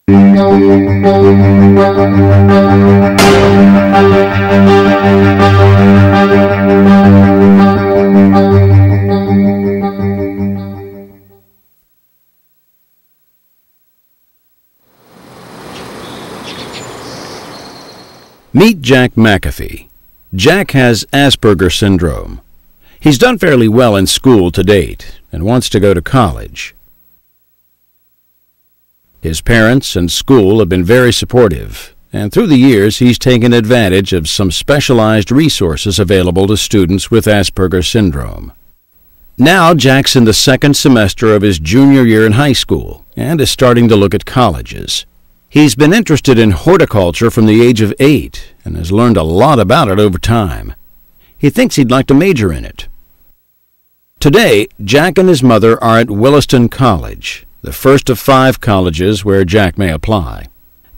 Meet Jack McAfee. Jack has Asperger Syndrome. He's done fairly well in school to date and wants to go to college. His parents and school have been very supportive, and through the years he's taken advantage of some specialized resources available to students with Asperger Syndrome. Now Jack's in the second semester of his junior year in high school and is starting to look at colleges. He's been interested in horticulture from the age of 8 and has learned a lot about it over time. He thinks he'd like to major in it. Today, Jack and his mother are at Williston College, the first of 5 colleges where Jack may apply.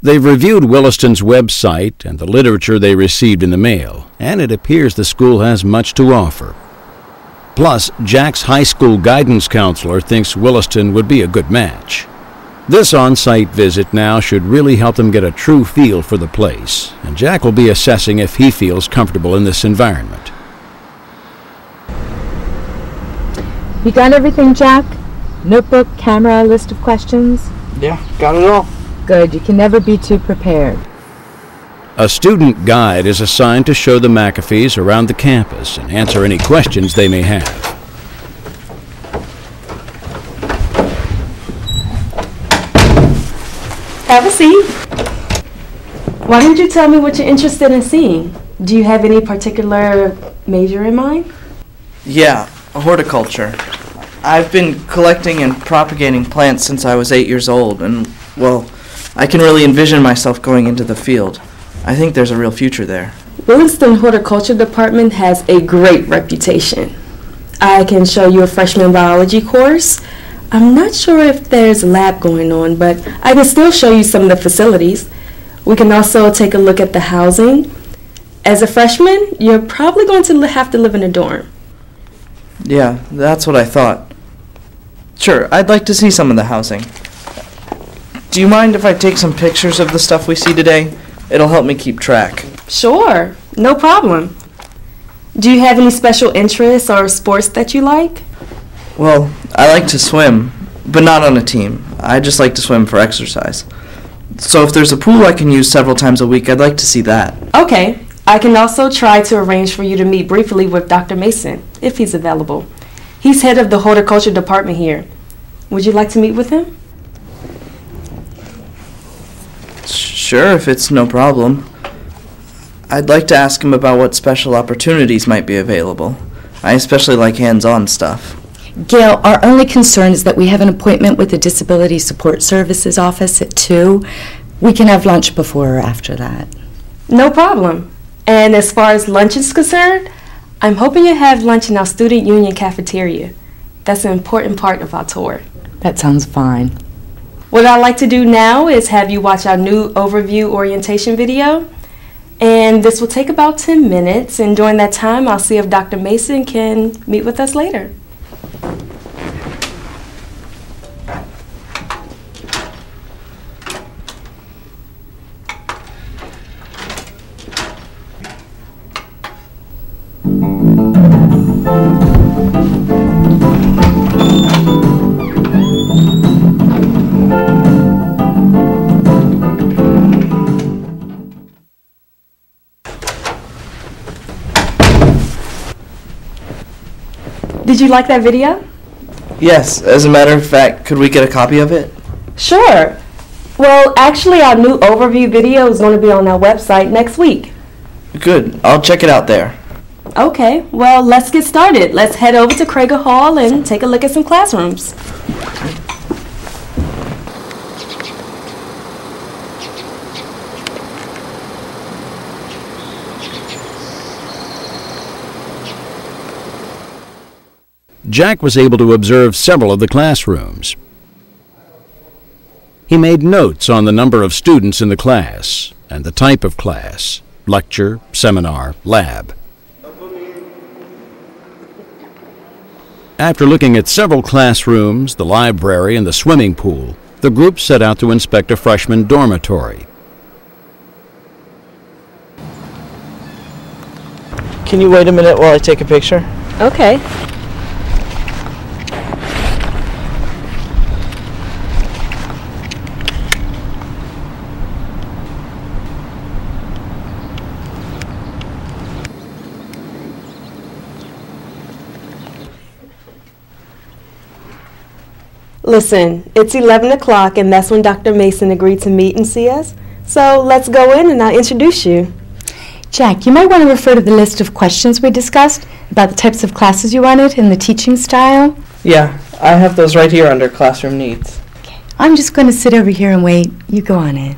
They've reviewed Williston's website and the literature they received in the mail, and it appears the school has much to offer. Plus, Jack's high school guidance counselor thinks Williston would be a good match. This on-site visit now should really help them get a true feel for the place, and Jack will be assessing if he feels comfortable in this environment. You got everything, Jack? Notebook, camera, list of questions? Yeah, got it all. Good, you can never be too prepared. A student guide is assigned to show the McAfees around the campus and answer any questions they may have. Have a seat. Why don't you tell me what you're interested in seeing? Do you have any particular major in mind? Yeah, horticulture. I've been collecting and propagating plants since I was 8 years old, and, well, I can really envision myself going into the field. I think there's a real future there. Williston Horticulture Department has a great reputation. I can show you a freshman biology course. I'm not sure if there's a lab going on, but I can still show you some of the facilities. We can also take a look at the housing. As a freshman, you're probably going to have to live in a dorm. Yeah, that's what I thought. Sure, I'd like to see some of the housing. Do you mind if I take some pictures of the stuff we see today? It'll help me keep track. Sure, no problem. Do you have any special interests or sports that you like? Well, I like to swim, but not on a team. I just like to swim for exercise. So if there's a pool I can use several times a week, I'd like to see that. Okay, I can also try to arrange for you to meet briefly with Dr. Mason, if he's available. He's head of the horticulture department here. Would you like to meet with him? Sure, if it's no problem. I'd like to ask him about what special opportunities might be available. I especially like hands-on stuff. Gail, our only concern is that we have an appointment with the Disability Support Services office at 2. We can have lunch before or after that. No problem. And as far as lunch is concerned, I'm hoping you have lunch in our student union cafeteria. That's an important part of our tour. That sounds fine. What I'd like to do now is have you watch our new overview orientation video. And this will take about 10 minutes, and during that time, I'll see if Dr. Mason can meet with us later. Did you like that video? Yes, as a matter of fact, could we get a copy of it? Sure. Well, actually, our new overview video is going to be on our website next week. Good. I'll check it out there. Okay, well, let's get started. Let's head over to Krager Hall and take a look at some classrooms. Jack was able to observe several of the classrooms. He made notes on the number of students in the class and the type of class, lecture, seminar, lab. After looking at several classrooms, the library, and the swimming pool, The group set out to inspect a freshman dormitory. Can you wait a minute while I take a picture? Okay. Listen, it's 11 o'clock and that's when Dr. Mason agreed to meet and see us. So let's go in and I'll introduce you. Jack, you might want to refer to the list of questions we discussed about the types of classes you wanted and the teaching style. Yeah, I have those right here under classroom needs. Okay. I'm just going to sit over here and wait. You go on in.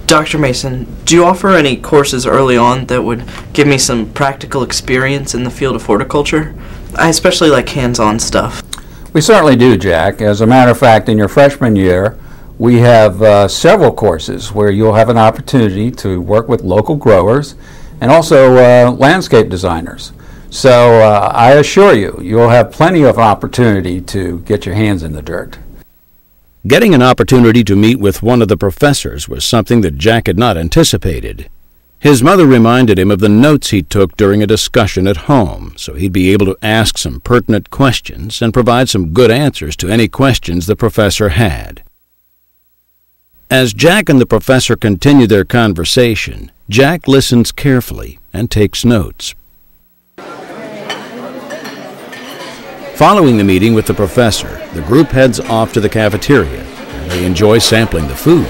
Dr. Mason, do you offer any courses early on that would give me some practical experience in the field of horticulture? I especially like hands-on stuff. We certainly do, Jack. As a matter of fact, in your freshman year, we have several courses where you'll have an opportunity to work with local growers and also landscape designers. So I assure you, you'll have plenty of opportunity to get your hands in the dirt. Getting an opportunity to meet with one of the professors was something that Jack had not anticipated. His mother reminded him of the notes he took during a discussion at home, so he'd be able to ask some pertinent questions and provide some good answers to any questions the professor had. As Jack and the professor continue their conversation, Jack listens carefully and takes notes. Following the meeting with the professor, the group heads off to the cafeteria, and they enjoy sampling the food.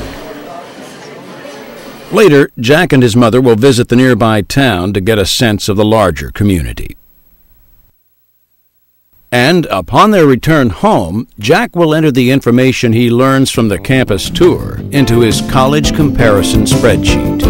Later, Jack and his mother will visit the nearby town to get a sense of the larger community. And upon their return home, Jack will enter the information he learns from the campus tour into his college comparison spreadsheet.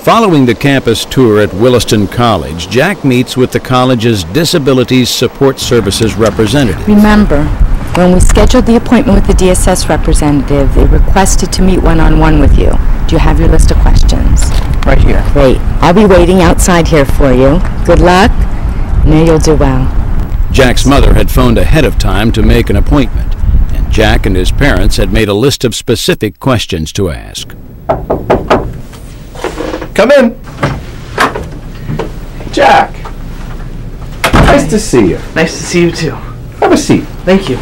Following the campus tour at Williston College, Jack meets with the college's Disabilities Support Services representative. Remember, when we scheduled the appointment with the DSS representative, they requested to meet one-on-one with you. Do you have your list of questions? Right here. Great. I'll be waiting outside here for you. Good luck. I know you'll do well. Jack's mother had phoned ahead of time to make an appointment, and Jack and his parents had made a list of specific questions to ask. Come in. Jack. Nice to see you. Nice to see you too. Have a seat. Thank you.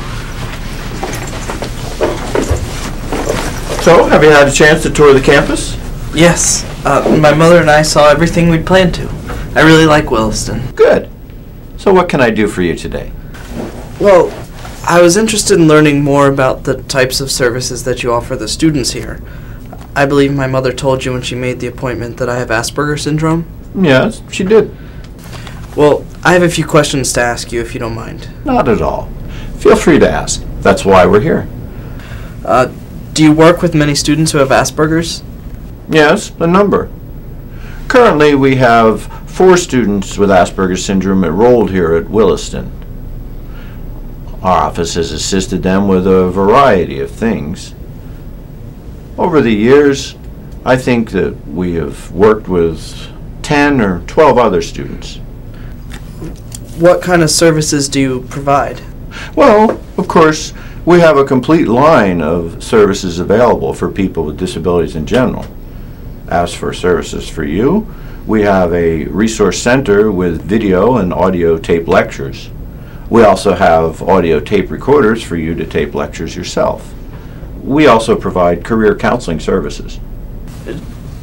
So, have you had a chance to tour the campus? Yes. My mother and I saw everything we'd planned to. I really like Williston. Good. So what can I do for you today? Well, I was interested in learning more about the types of services that you offer the students here. I believe my mother told you when she made the appointment that I have Asperger Syndrome. Yes, she did. Well, I have a few questions to ask you if you don't mind. Not at all. Feel free to ask. That's why we're here. Do you work with many students who have Asperger's? Yes, a number. Currently, we have 4 students with Asperger Syndrome enrolled here at Williston. Our office has assisted them with a variety of things. Over the years, I think that we have worked with 10 or 12 other students. What kind of services do you provide? Well, of course, we have a complete line of services available for people with disabilities in general. As for services for you, we have a resource center with video and audio tape lectures. We also have audio tape recorders for you to tape lectures yourself. We also provide career counseling services.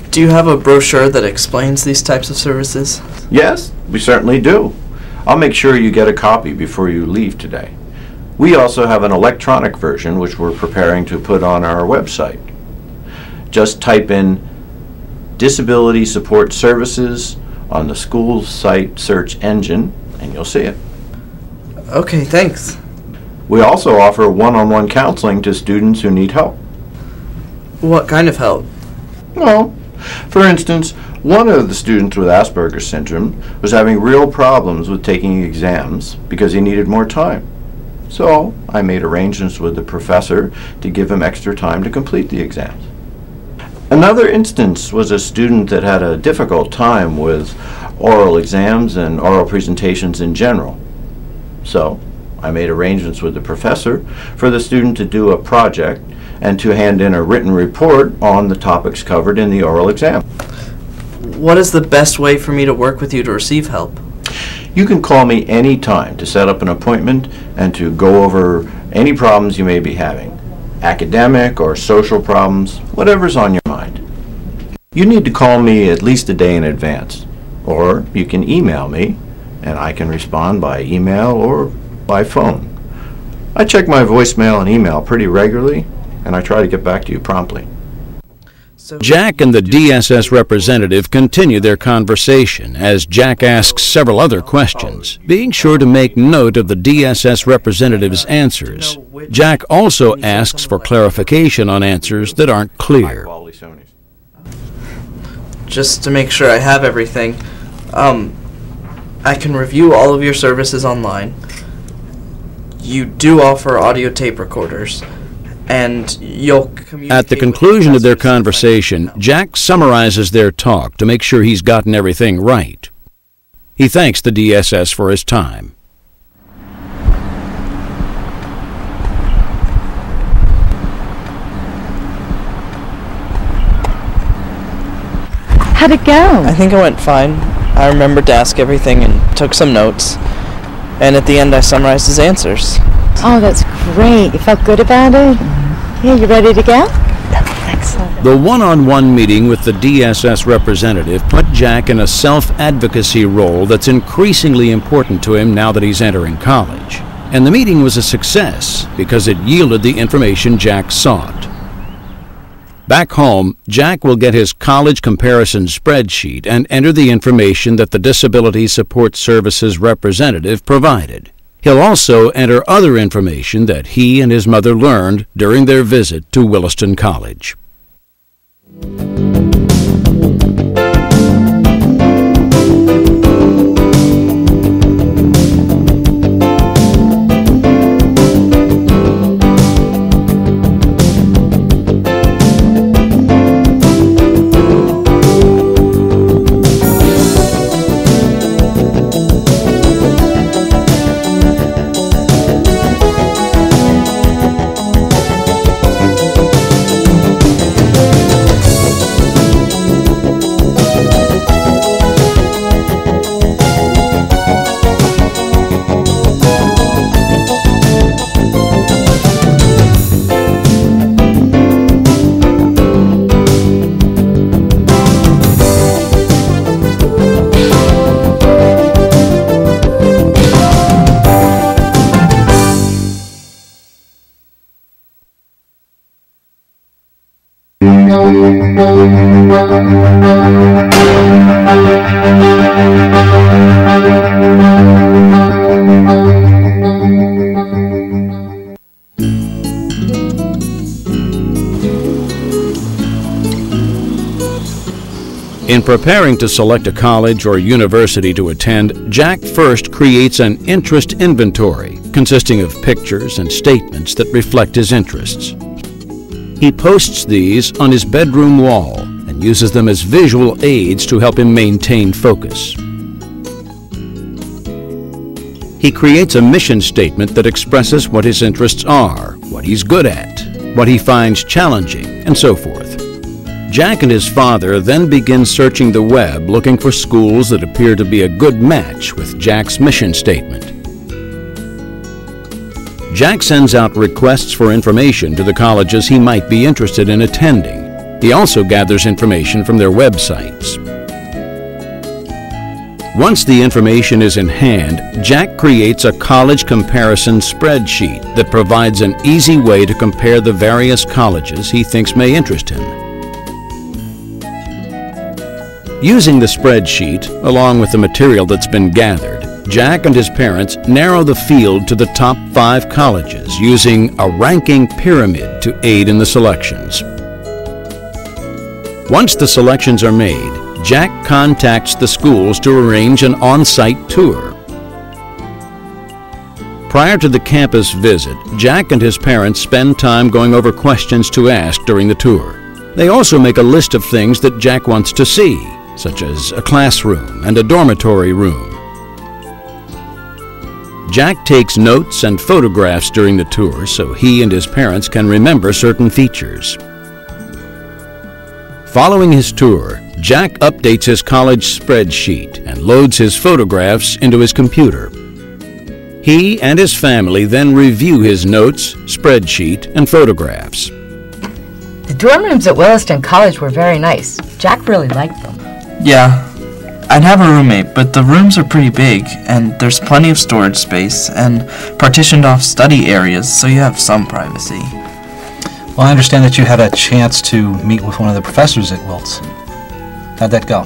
Do you have a brochure that explains these types of services? Yes, we certainly do. I'll make sure you get a copy before you leave today. We also have an electronic version which we're preparing to put on our website. Just type in Disability Support Services on the school site search engine and you'll see it. Okay, thanks. We also offer one-on-one counseling to students who need help. What kind of help? Well, for instance, one of the students with Asperger Syndrome was having real problems with taking exams because he needed more time. So I made arrangements with the professor to give him extra time to complete the exams. Another instance was a student that had a difficult time with oral exams and oral presentations in general. So I made arrangements with the professor for the student to do a project and to hand in a written report on the topics covered in the oral exam. What is the best way for me to work with you to receive help? You can call me any time to set up an appointment and to go over any problems you may be having, academic or social problems, whatever's on your mind. You need to call me at least a day in advance, or you can email me and I can respond by email or by phone. I check my voicemail and email pretty regularly and I try to get back to you promptly. Jack and the DSS representative continue their conversation as Jack asks several other questions, being sure to make note of the DSS representative's answers. Jack also asks for clarification on answers that aren't clear. Just to make sure I have everything, I can review all of your services online. You do offer audio tape recorders. And you'll communicate. At the conclusion of their conversation, Jack summarizes their talk to make sure he's gotten everything right. He thanks the DSS for his time. How'd it go? I think it went fine. I remembered to ask everything and took some notes. And at the end I summarized his answers. Oh, that's great. You felt good about it? Yeah, you ready to go? Yeah. Excellent. The one-on-one meeting with the DSS representative put Jack in a self-advocacy role that's increasingly important to him now that he's entering college. And the meeting was a success because it yielded the information Jack sought. Back home, Jack will get his college comparison spreadsheet and enter the information that the Disability Support Services representative provided. He'll also enter other information that he and his mother learned during their visit to Williston College. In preparing to select a college or university to attend, Jack first creates an interest inventory consisting of pictures and statements that reflect his interests. He posts these on his bedroom wall and uses them as visual aids to help him maintain focus. He creates a mission statement that expresses what his interests are, what he's good at, what he finds challenging, and so forth. Jack and his father then begin searching the web looking for schools that appear to be a good match with Jack's mission statement. Jack sends out requests for information to the colleges he might be interested in attending. He also gathers information from their websites. Once the information is in hand, Jack creates a college comparison spreadsheet that provides an easy way to compare the various colleges he thinks may interest him. Using the spreadsheet, along with the material that's been gathered, Jack and his parents narrow the field to the top 5 colleges using a ranking pyramid to aid in the selections. Once the selections are made, Jack contacts the schools to arrange an on-site tour. Prior to the campus visit, Jack and his parents spend time going over questions to ask during the tour. They also make a list of things that Jack wants to see, such as a classroom and a dormitory room. Jack takes notes and photographs during the tour so he and his parents can remember certain features. Following his tour, Jack updates his college spreadsheet and loads his photographs into his computer. He and his family then review his notes, spreadsheet, and photographs. The dorm rooms at Williston College were very nice. Jack really liked them. Yeah, I'd have a roommate, but the rooms are pretty big, and there's plenty of storage space, and partitioned off study areas, so you have some privacy. Well, I understand that you had a chance to meet with one of the professors at Williston. How'd that go?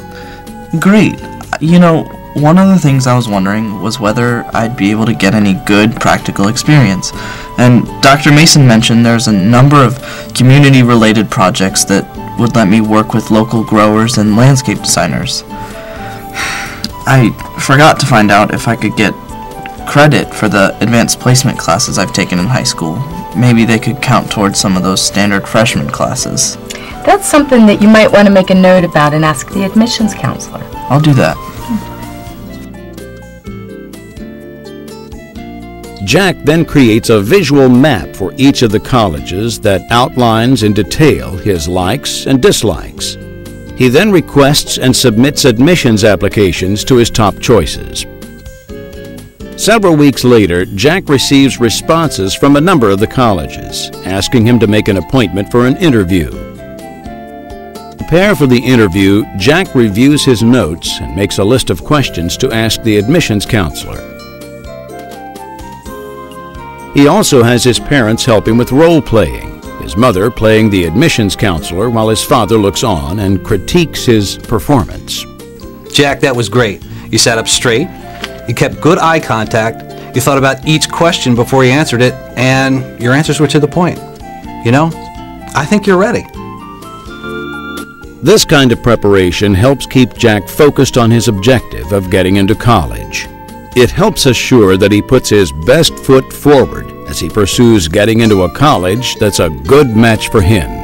Great. You know, one of the things I was wondering was whether I'd be able to get any good practical experience. And Dr. Mason mentioned there's a number of community-related projects that would let me work with local growers and landscape designers. I forgot to find out if I could get credit for the advanced placement classes I've taken in high school. Maybe they could count towards some of those standard freshman classes. That's something that you might want to make a note about and ask the admissions counselor. I'll do that. Jack then creates a visual map for each of the colleges that outlines in detail his likes and dislikes. He then requests and submits admissions applications to his top choices. Several weeks later, Jack receives responses from a number of the colleges, asking him to make an appointment for an interview. To prepare for the interview, Jack reviews his notes and makes a list of questions to ask the admissions counselor. He also has his parents help him with role-playing, his mother playing the admissions counselor while his father looks on and critiques his performance. Jack, that was great. You sat up straight, you kept good eye contact, you thought about each question before you answered it, and your answers were to the point. You know, I think you're ready. This kind of preparation helps keep Jack focused on his objective of getting into college. It helps assure that he puts his best foot forward as he pursues getting into a college that's a good match for him.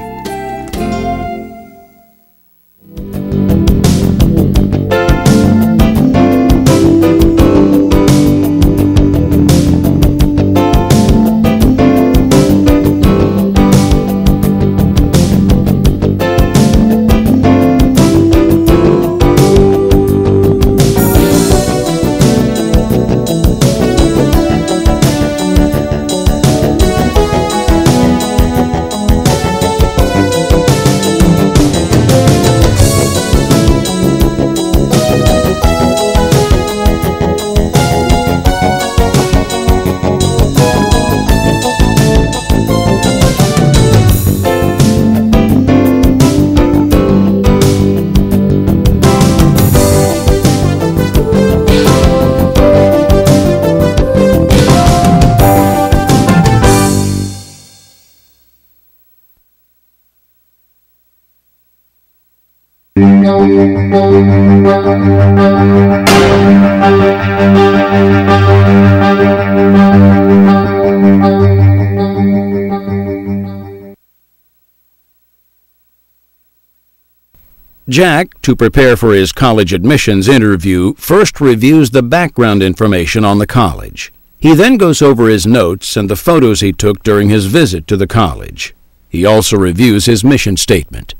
Jack, to prepare for his college admissions interview, first reviews the background information on the college. He then goes over his notes and the photos he took during his visit to the college. He also reviews his mission statement.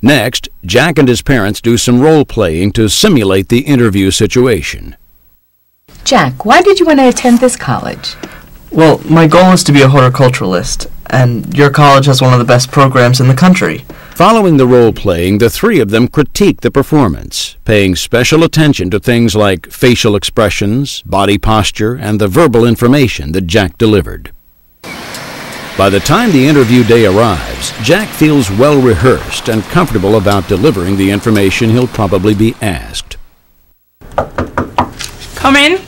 Next, Jack and his parents do some role-playing to simulate the interview situation. Jack, why did you want to attend this college? Well, my goal is to be a horticulturalist, and your college has one of the best programs in the country. Following the role-playing, the three of them critique the performance, paying special attention to things like facial expressions, body posture, and the verbal information that Jack delivered. By the time the interview day arrives, Jack feels well-rehearsed and comfortable about delivering the information he'll probably be asked. Come in.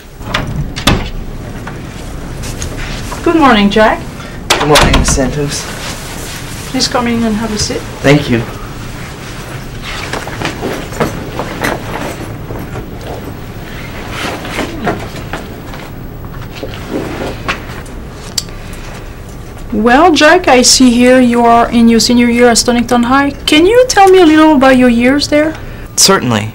Good morning, Jack. Good morning, Miss Santos. Please come in and have a seat. Thank you. Well, Jack, I see here you are in your senior year at Stonington High. Can you tell me a little about your years there? Certainly.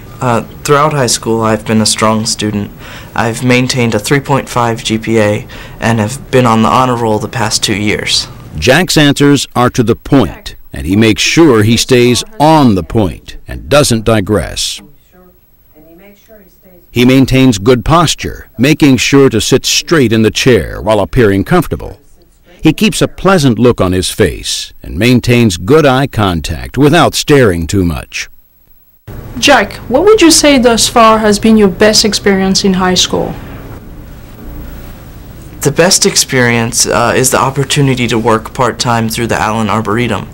Throughout high school, I've been a strong student. I've maintained a 3.5 GPA and have been on the honor roll the past 2 years. Jack's answers are to the point, and he makes sure he stays on the point and doesn't digress. He maintains good posture, making sure to sit straight in the chair while appearing comfortable. He keeps a pleasant look on his face and maintains good eye contact without staring too much. Jack, what would you say thus far has been your best experience in high school? The best experience is the opportunity to work part-time through the Allen Arboretum.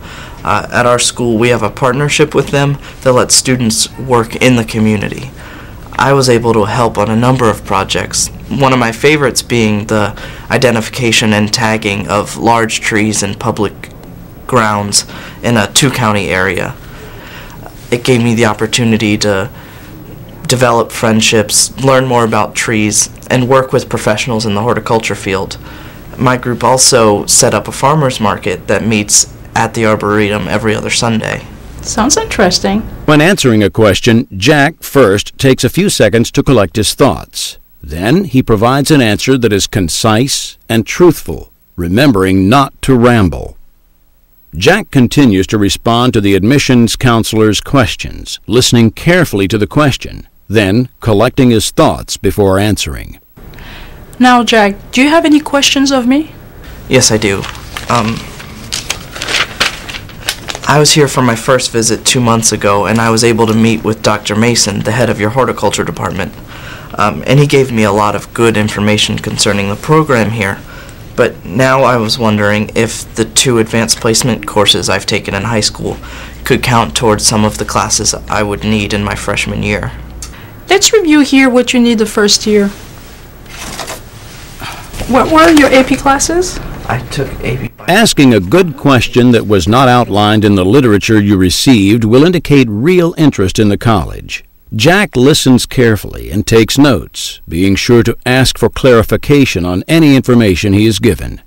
At our school, we have a partnership with them that lets students work in the community. I was able to help on a number of projects, one of my favorites being the identification and tagging of large trees in public grounds in a 2-county area. It gave me the opportunity to develop friendships, learn more about trees, and work with professionals in the horticulture field. My group also set up a farmer's market that meets at the Arboretum every other Sunday. Sounds interesting. When answering a question, Jack first takes a few seconds to collect his thoughts. Then he provides an answer that is concise and truthful, remembering not to ramble. Jack continues to respond to the admissions counselor's questions, listening carefully to the question, then collecting his thoughts before answering. Now, Jack, do you have any questions of me? Yes, I do. I was here for my first visit 2 months ago, and I was able to meet with Dr. Mason, the head of your horticulture department. And he gave me a lot of good information concerning the program here. But now I was wondering if the 2 advanced placement courses I've taken in high school could count towards some of the classes I would need in my freshman year. Let's review here what you need the first year. What were your AP classes? I took AP. Asking a good question that was not outlined in the literature you received will indicate real interest in the college. Jack listens carefully and takes notes, being sure to ask for clarification on any information he is given.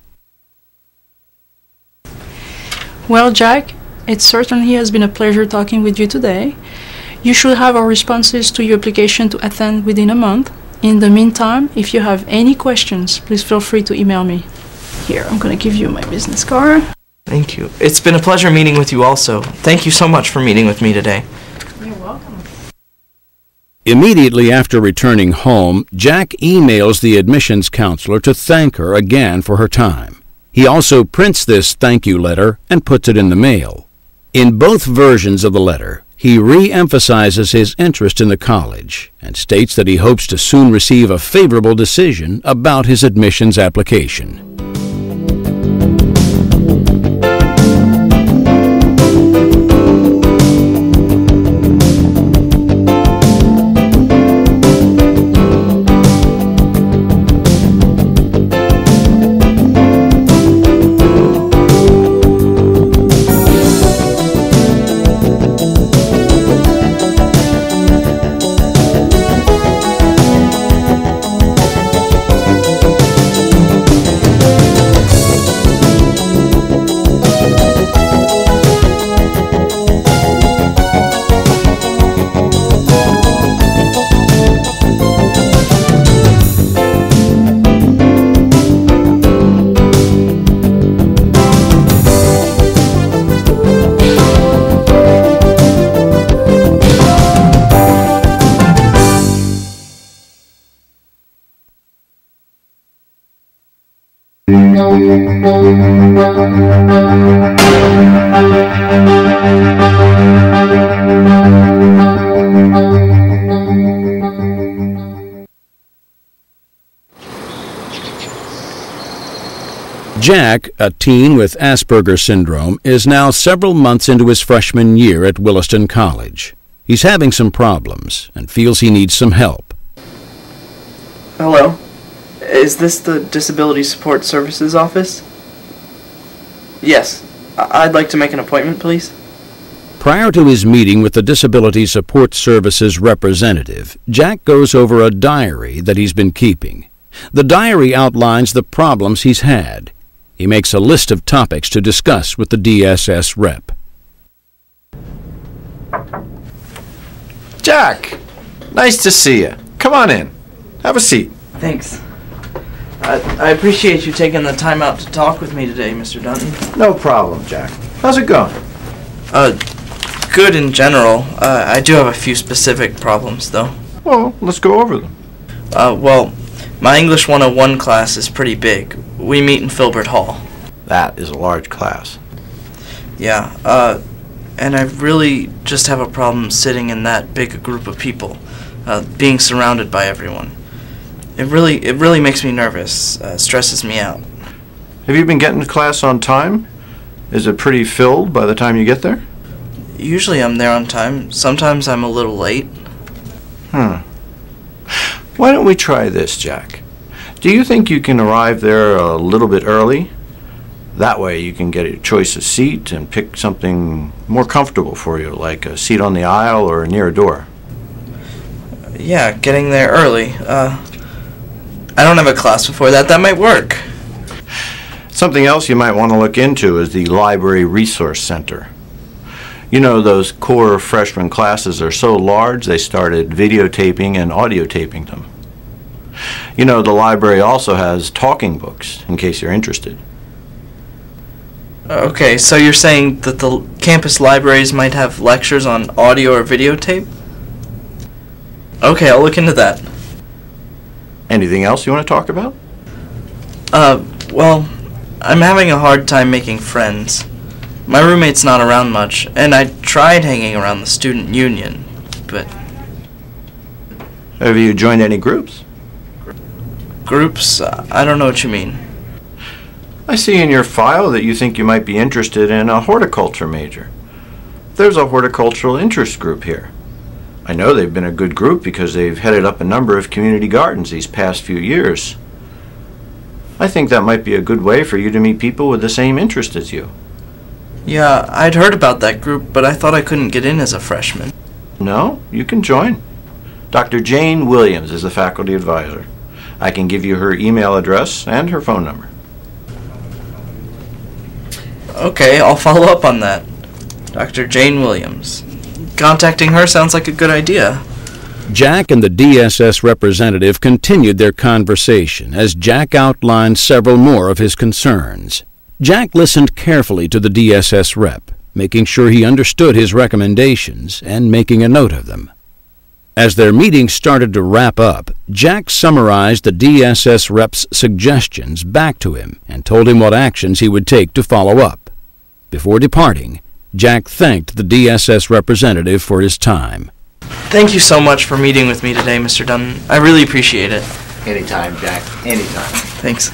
Well, Jack, it certainly has been a pleasure talking with you today. You should have our responses to your application to attend within a month. In the meantime, if you have any questions, please feel free to email me. Here, I'm going to give you my business card. Thank you. It's been a pleasure meeting with you also. Thank you so much for meeting with me today. You're welcome. Immediately after returning home, Jack emails the admissions counselor to thank her again for her time. He also prints this thank you letter and puts it in the mail. In both versions of the letter, he re-emphasizes his interest in the college and states that he hopes to soon receive a favorable decision about his admissions application. Jack, a teen with Asperger Syndrome, is now several months into his freshman year at Williston College. He's having some problems and feels he needs some help. Hello? Is this the Disability Support Services office? Yes. I'd like to make an appointment, please. Prior to his meeting with the Disability Support Services representative, Jack goes over a diary that he's been keeping. The diary outlines the problems he's had. He makes a list of topics to discuss with the DSS rep. Jack, nice to see you. Come on in. Have a seat. Thanks. I appreciate you taking the time out to talk with me today, Mr. Dunton. No problem, Jack. How's it going? Good in general. I do have a few specific problems, though. Well, let's go over them. Well, my English 101 class is pretty big. We meet in Filbert Hall. That is a large class. Yeah, and I really just have a problem sitting in that big a group of people, being surrounded by everyone. It really makes me nervous, stresses me out. Have you been getting to class on time? Is it pretty filled by the time you get there? Usually I'm there on time. Sometimes I'm a little late. Why don't we try this, Jack? Do you think you can arrive there a little bit early? That way you can get a choice of seat and pick something more comfortable for you, like a seat on the aisle or near a door. Yeah, getting there early. I don't have a class before that. That might work. Something else you might want to look into is the Library Resource Center. You know, those core freshman classes are so large they started videotaping and audio taping them. You know, the library also has talking books, in case you're interested. Okay, so you're saying that the campus libraries might have lectures on audio or videotape? Okay, I'll look into that. Anything else you want to talk about? Well, I'm having a hard time making friends. My roommate's not around much, and I tried hanging around the student union, but... Have you joined any groups? Groups? I don't know what you mean. I see in your file that you think you might be interested in a horticulture major. There's a horticultural interest group here. I know they've been a good group because they've headed up a number of community gardens these past few years. I think that might be a good way for you to meet people with the same interest as you. Yeah, I'd heard about that group, but I thought I couldn't get in as a freshman. No, you can join. Dr. Jane Williams is the faculty advisor. I can give you her email address and her phone number. Okay, I'll follow up on that. Dr. Jane Williams. Contacting her sounds like a good idea. Jack and the DSS representative continued their conversation as Jack outlined several more of his concerns. Jack listened carefully to the DSS rep, making sure he understood his recommendations and making a note of them. As their meeting started to wrap up, Jack summarized the DSS rep's suggestions back to him and told him what actions he would take to follow up. Before departing, Jack thanked the DSS representative for his time. Thank you so much for meeting with me today, Mr. Dunn. I really appreciate it. Anytime, Jack. Anytime. Thanks.